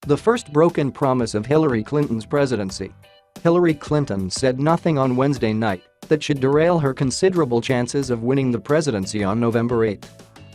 The first broken promise of Hillary Clinton's presidency. Hillary Clinton said nothing on Wednesday night that should derail her considerable chances of winning the presidency on November 8.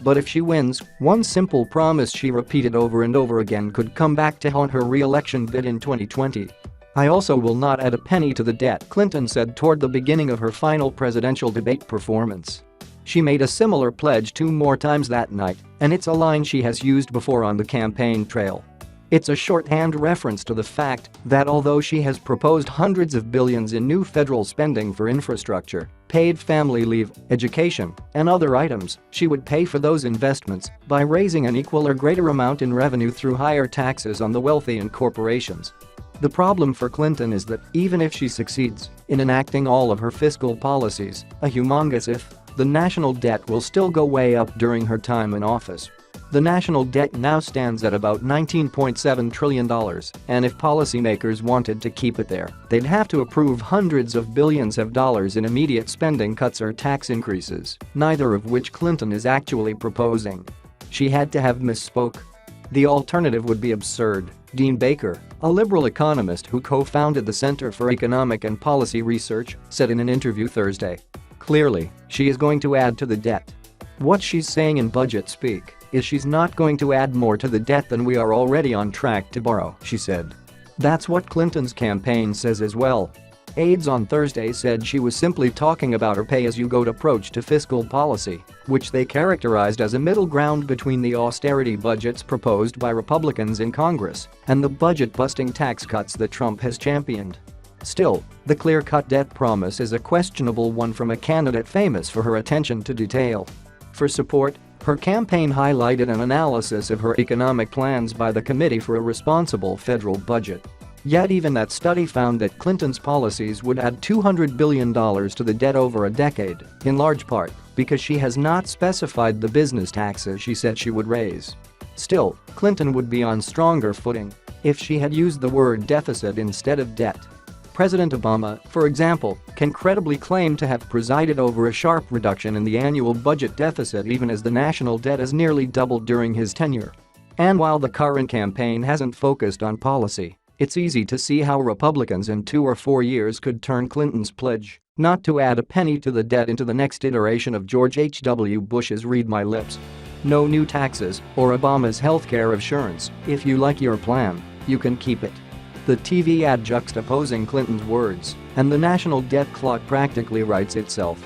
But if she wins, one simple promise she repeated over and over again could come back to haunt her re-election bid in 2020. "I also will not add a penny to the debt," Clinton said toward the beginning of her final presidential debate performance. She made a similar pledge 2 more times that night, and it's a line she has used before on the campaign trail. It's a shorthand reference to the fact that although she has proposed hundreds of billions in new federal spending for infrastructure, paid family leave, education, and other items, she would pay for those investments by raising an equal or greater amount in revenue through higher taxes on the wealthy and corporations. The problem for Clinton is that even if she succeeds in enacting all of her fiscal policies, a humongous if, the national debt will still go way up during her time in office. The national debt now stands at about $19.7 trillion, and if policymakers wanted to keep it there, they'd have to approve hundreds of billions of dollars in immediate spending cuts or tax increases, neither of which Clinton is actually proposing. She had to have misspoke. The alternative would be absurd, Dean Baker, a liberal economist who co-founded the Center for Economic and Policy Research, said in an interview Thursday. Clearly, she is going to add to the debt. What she's saying in budget speak is she's not going to add more to the debt than we are already on track to borrow, she said. That's what Clinton's campaign says as well. Aides on Thursday said she was simply talking about her pay-as-you-go approach to fiscal policy, which they characterized as a middle ground between the austerity budgets proposed by Republicans in Congress and the budget-busting tax cuts that Trump has championed. Still, the clear-cut debt promise is a questionable one from a candidate famous for her attention to detail. For support, her campaign highlighted an analysis of her economic plans by the Committee for a Responsible Federal Budget. Yet even that study found that Clinton's policies would add $200 billion to the debt over a decade, in large part because she has not specified the business taxes she said she would raise. Still, Clinton would be on stronger footing if she had used the word deficit instead of debt. President Obama, for example, can credibly claim to have presided over a sharp reduction in the annual budget deficit even as the national debt has nearly doubled during his tenure. And while the current campaign hasn't focused on policy, it's easy to see how Republicans in 2 or 4 years could turn Clinton's pledge not to add a penny to the debt into the next iteration of George H.W. Bush's "Read My Lips." No new taxes or Obama's healthcare assurance. If you like your plan, you can keep it. The TV ad juxtaposing Clinton's words, and the national debt clock practically writes itself.